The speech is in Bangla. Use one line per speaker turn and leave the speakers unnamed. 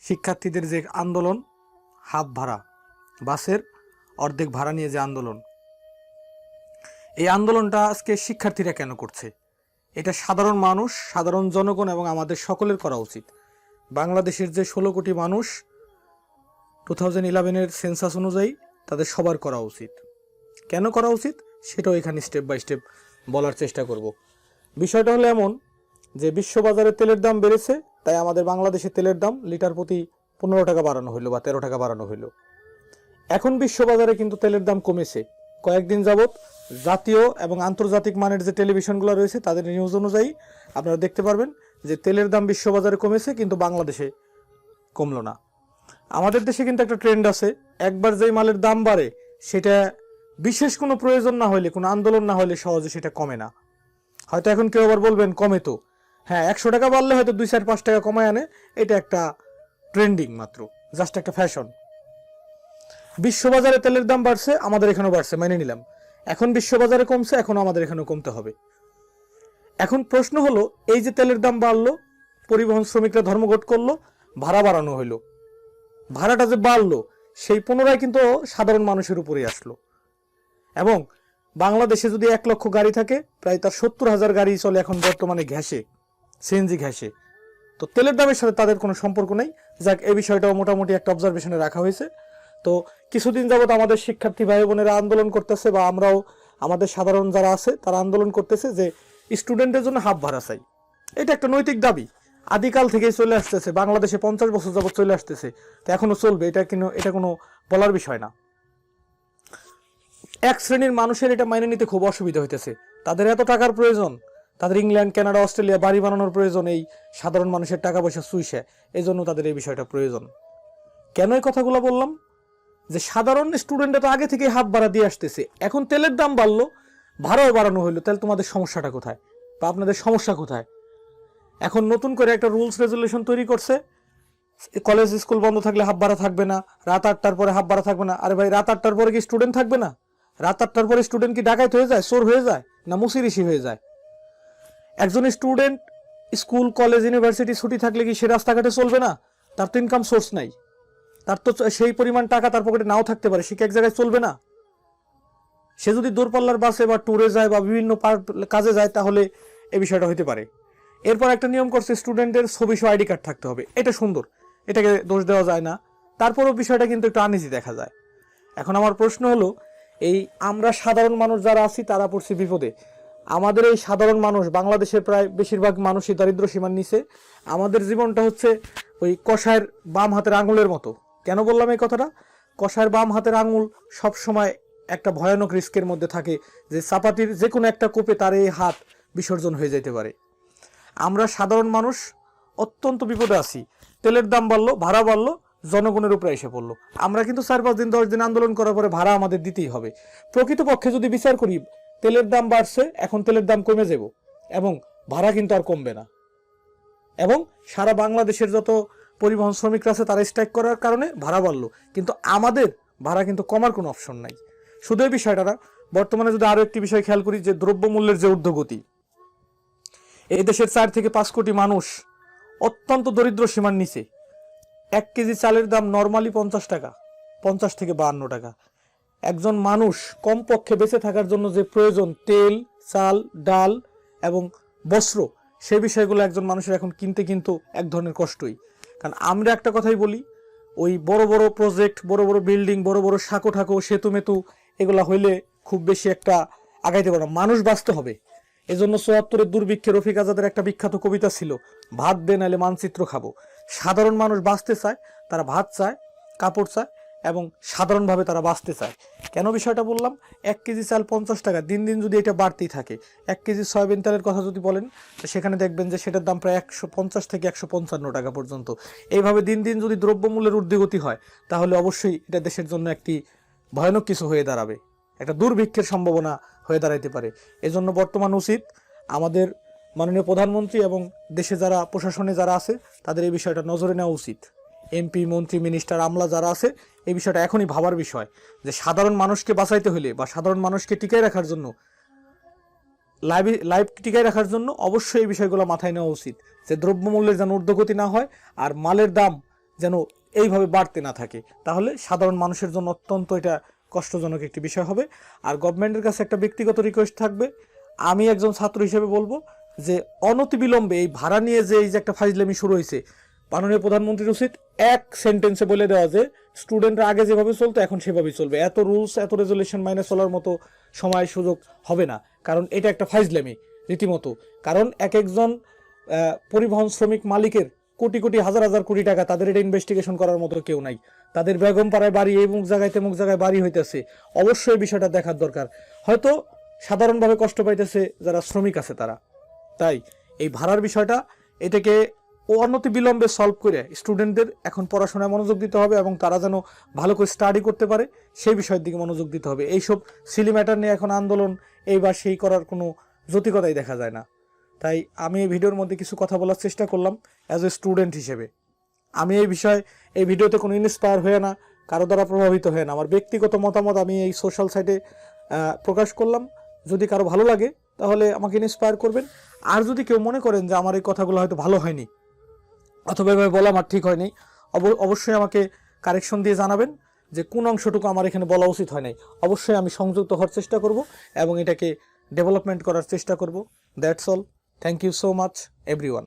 শিক্ষার্থীদের যে আন্দোলন, হাফ ভাড়া, বাসের অর্ধেক ভাড়া নিয়ে যে আন্দোলন, এই আন্দোলনটা আজকে শিক্ষার্থীরা কেন করছে? এটা সাধারণ মানুষ, সাধারণ জনগণ এবং আমাদের সকলের করা উচিত। বাংলাদেশের যে 16 কোটি মানুষ 2011-এর সেন্সাস অনুযায়ী তাদের সবার করা উচিত। কেন করা উচিত সেটাও এখানে স্টেপ বাই স্টেপ বলার চেষ্টা করব। বিষয়টা হলো এমন যে বিশ্ববাজারে তেলের দাম বেড়েছে, তাই আমাদের বাংলাদেশে তেলের দাম লিটার প্রতি 15 টাকা বাড়ানো হইলো বা 13 টাকা বাড়ানো হইলো। এখন বিশ্ববাজারে কিন্তু তেলের দাম কমেছে। কয়েকদিন যাবৎ জাতীয় এবং আন্তর্জাতিক মানের যে টেলিভিশনগুলো রয়েছে তাদের নিউজ অনুযায়ী আপনারা দেখতে পারবেন যে তেলের দাম বিশ্ববাজারে কমেছে, কিন্তু বাংলাদেশে কমলো না। আমাদের দেশে কিন্তু একটা ট্রেন্ড আছে, একবার যেই মালের দাম বাড়ে সেটা বিশেষ কোনো প্রয়োজন না হলে, কোনো আন্দোলন না হলে সহজে সেটা কমে না। হয়তো এখন কেউ আবার বলবেন কমে তো, হ্যাঁ 100 টাকা বাড়লে হয়তো 2-4-5 টাকা কমায় আনে, এটা একটা ট্রেন্ডিং মাত্র, জাস্ট একটা ফ্যাশন। বিশ্ববাজারে তেলের দাম বাড়ছে, আমাদের এখানেও বাড়ছে, মেনে নিলাম। এখন বিশ্ববাজারে কমছে, এখন আমাদের এখানেও কমতে হবে। এখন প্রশ্ন হলো, এই যে তেলের দাম বাড়লো, পরিবহন শ্রমিকরা ধর্মঘট করলো, ভাড়া বাড়ানো হইলো, ভাড়াটা যে বাড়লো সেই পুনরায় কিন্তু সাধারণ মানুষের উপরেই আসলো। এবং বাংলাদেশে যদি 1 লক্ষ গাড়ি থাকে, প্রায় তার 70,000 গাড়ি চলে এখন বর্তমানে ঘ্যাসে, সিএনজি ঘ্যাসে। তো তেলের দামের সাথে তাদের কোনো সম্পর্ক নেই। যাক, এই বিষয়টাও মোটামুটি একটা অবজারভেশনে রাখা হয়েছে। তো কিছুদিন যাবত আমাদের শিক্ষার্থী ভাই বোনেরা আন্দোলন করতেছে, বা আমরাও আমাদের সাধারণ যারা আছে তারা আন্দোলন করতেছে যে স্টুডেন্টের জন্য হাফ ভাড়া চাই। এটা একটা নৈতিক দাবি, আদিকাল থেকেই চলে আসতেছে, বাংলাদেশে 50 বছর যাবত চলে আসতেছে, তো এখনো চলবে। এটা কোনো বলার বিষয় না। এক শ্রেণীর মানুষের এটা মাইনে নিতে খুব অসুবিধা হইতেছে। তাদের এত টাকার প্রয়োজন, তাদের ইংল্যান্ড, কানাডা, অস্ট্রেলিয়া বাড়ি বানানোর প্রয়োজন, এই সাধারণ মানুষের টাকা পয়সা চুইছে, এই জন্য তাদের এই বিষয়টা প্রয়োজন। কেন এই কথাগুলো বললাম? যে সাধারণ স্টুডেন্টরা তো আগে থেকে হাফ ভাড়া দিয়ে আসতেছে, এখন তেলের দাম বাড়লো, ভাড়াও বাড়ানো হইলো, তাহলে তোমাদের সমস্যাটা কোথায় বা আপনাদের সমস্যা কোথায়? এখন নতুন করে একটা রুলস রেজুলেশন তৈরি করছে, কলেজ স্কুল বন্ধ থাকলে হাফ ভাড়া থাকবে না, রাত 8টার পরে হাফ ভাড়া থাকবে না। আরে ভাই, রাত 8টার পরে কি স্টুডেন্ট থাকবে না? রাত 8টার পরে স্টুডেন্ট কি ডাকাত হয়ে যায়, চোর হয়ে যায়, না মুসিরিসি হয়ে যায়? একজন স্টুডেন্ট স্কুল, কলেজ, ইউনিভার্সিটি ছুটি থাকলে কি সে রাস্তাঘাটে চলবে না? তার তো ইনকাম সোর্স নাই, তার তো সেই পরিমাণ টাকা তার পকেটে নাও থাকতে পারে, সে কি এক জায়গায় চলবে না? সে যদি দূরপাল্লার বাসে বা ট্যুরে যায় বা বিভিন্ন কাজে যায়, তাহলে এই বিষয়টা হতে পারে। এরপর একটা নিয়ম করছে, স্টুডেন্টের ছবি সহ আইডি কার্ড থাকতে হবে। এটা সুন্দর, এটাকে দোষ দেওয়া যায় না, তারপরেও বিষয়টা কিন্তু একটু আনইজি দেখা যায়। এখন আমার প্রশ্ন হলো, এই আমরা সাধারণ মানুষ যারা আছি তারা পড়ছি বিপদে। আমাদের এই সাধারণ মানুষ, বাংলাদেশের প্রায় বেশিরভাগ মানুষই দারিদ্র সীমার নিচে। আমাদের জীবনটা হচ্ছে ওই কষায়ের বাম হাতের আঙুলের মতো। কেন বললাম এই কথাটা? কষায়ের বাম হাতের আঙুল সব সময় একটা ভয়ানক রিস্কের মধ্যে থাকে, যে চাপাতির যে কোনো একটা কোপে তার এই হাত বিসর্জন হয়ে যেতে পারে। আমরা সাধারণ মানুষ অত্যন্ত বিপদে আছি। তেলের দাম বাড়লো, ভাড়া বাড়লো, জনগণের উপরে এসে পড়লো। আমরা কিন্তু 4-5 দিন 10 দিন আন্দোলন করার পরে ভাড়া আমাদের দিতেই হবে। প্রকৃতপক্ষে যদি বিচার করি, তেলের দাম বাড়ছে, এখন তেলের দাম কমে যাব এবং ভাড়া কিন্তু আর কমবে না। এবং সারা বাংলাদেশের যত পরিবহন শ্রমিকরা আছে তারা স্ট্রাইক করার কারণে ভাড়া বাড়লো, কিন্তু আমাদের ভাড়া কিন্তু কমার কোনো অপশন নাই। শুধু এই বিষয়টা না, বর্তমানে যদি আরো একটি বিষয় খেয়াল করি, যে দ্রব্যমূল্যের যে ঊর্ধ্বগতি, এই দেশের 4 থেকে 5 কোটি মানুষ অত্যন্ত দরিদ্র সীমার নিচে। 1 কেজি চালের দাম নর্মালি 50 টাকা, 50 থেকে 52 টাকা। একজন মানুষ কমপক্ষে বেঁচে থাকার জন্য যে প্রয়োজন, তেল, চাল, ডাল এবং বস্ত্র, সেই বিষয়গুলো একজন মানুষের এখন কিনতে কিন্তু এক ধরনের কষ্টই। কারণ আমরা একটা কথাই বলি, ওই বড় বড় প্রজেক্ট, বড় বড় বিল্ডিং, বড় বড় সাঁকো ঠাকো, সেতু মেতু, এগুলা হইলে খুব বেশি একটা আগাইতে পারে না, মানুষ বাঁচতে হবে। এজন্য 74-এর দুর্ভিক্ষে রফিক আজাদের একটা বিখ্যাত কবিতা ছিল, ভাত দে নাইলে মানচিত্র খাবো। সাধারণ মানুষ বাঁচতে চায়, তারা ভাত চায়, কাপড় চায় এবং সাধারণভাবে তারা বাঁচতে চায়। কেন বিষয়টা বললাম? 1 কেজি চাল 50 টাকা, দিন দিন যদি এটা বাড়তেই থাকে, 1 কেজি সয়াবিন তেলের কথা যদি বলেন, সেখানে দেখবেন যে সেটার দাম প্রায় 150 থেকে 155 টাকা পর্যন্ত। এইভাবে দিন দিন যদি দ্রব্যমূল্যের ঊর্ধ্বগতি হয়, তাহলে অবশ্যই এটা দেশের জন্য একটি ভয়ানক কিছু হয়ে দাঁড়াবে, একটা দুর্ভিক্ষের সম্ভাবনা হয়ে দাঁড়াইতে পারে। এজন্য বর্তমান উচিত আমাদের মাননীয় প্রধানমন্ত্রী এবং দেশে যারা প্রশাসনে যারা আছে তাদের এই বিষয়টা নজরে নেওয়া উচিত। এমপি, মন্ত্রী, মিনিস্টার, আমলা যারা আছে, এই বিষয়টা এখনই ভাবার বিষয়, যে সাধারণ মানুষকে বাঁচাইতে হলে বা সাধারণ মানুষকে টিকায় রাখার জন্য, লাইফ টিকায় রাখার জন্য অবশ্যই এই বিষয়গুলো মাথায় নেওয়া উচিত, যে দ্রব্যমূল্যের যেন ঊর্ধ্বগতি না হয়, আর মালের দাম যেন এইভাবে বাড়তে না থাকে, তাহলে সাধারণ মানুষের জন্য অত্যন্ত এটা কষ্টজনক একটি বিষয় হবে। আর গভর্নমেন্টের কাছে একটা ব্যক্তিগত রিকোয়েস্ট থাকবে, আমি একজন ছাত্র হিসেবে বলবো যে অনতিবিলম্বে এই ভাড়া নিয়ে যে এই যে একটা ফাইজলামি শুরু হয়েছে, মাননীয় প্রধানমন্ত্রীর উচিত এক সেন্টেন্সে বলে দেওয়া যে স্টুডেন্টরা আগে যেভাবে চলতো এখন সেভাবেই চলবে, এত রুলস এত রেজুলেশন মাইনে চলার মতো সময় সুযোগ হবে না, কারণ এটা একটা ফাইজলামি রীতিমতো। কারণ এক একজন পরিবহন শ্রমিক মালিকের কোটি কোটি হাজার হাজার কোটি টাকা, তাদের এটা ইনভেস্টিগেশন করার মতো কেউ নাই। তাদের বেগম পাড়ায় বাড়ি, এই মুখ জায়গায় তেমুক জায়গায় বাড়ি হইতেছে, অবশ্যই বিষয়টা দেখার দরকার। হয়তো সাধারণভাবে কষ্ট পাইতেছে যারা শ্রমিক আছে তারা। তাই এই ভাড়ার বিষয়টা, এটাকে অনতি বিলম্বে সলভ করে স্টুডেন্টদের এখন পড়াশোনায় মনোযোগ দিতে হবে এবং তারা যেন ভালো করে স্টাডি করতে পারে সেই বিষয়ের দিকে মনোযোগ দিতে হবে। এইসব সিলি ম্যাটার নিয়ে এখন আন্দোলন এই বা সেই করার কোনো যৌক্তিকতাই দেখা যায় না। তাই আমি এই ভিডিওর মধ্যে কিছু কথা বলার চেষ্টা করলাম অ্যাজ এ স্টুডেন্ট হিসেবে। আমি এই ভিডিওতে কোনো ইন্সপায়ার হয়ে না, কারো দ্বারা প্রভাবিত হয়ে না, আমার ব্যক্তিগত মতামত আমি এই সোশ্যাল সাইটে প্রকাশ করলাম। যদি কারো ভালো লাগে তাহলে আমাকে ইন্সপায়ার করবেন। আর যদি কেউ মনে করেন যে আমার এই কথাগুলো হয়তো ভালো হয়নি অথবা এভাবে বলা আমার ঠিক হয়নি, অবশ্যই আমাকে কারেকশন দিয়ে জানাবেন যে কোন অংশটুকু আমার এখানে বলা উচিত হয় নাই। অবশ্যই আমি সংযুক্ত হওয়ার চেষ্টা করব এবং এটাকে ডেভেলপমেন্ট করার চেষ্টা করব। That's all. Thank you so much everyone.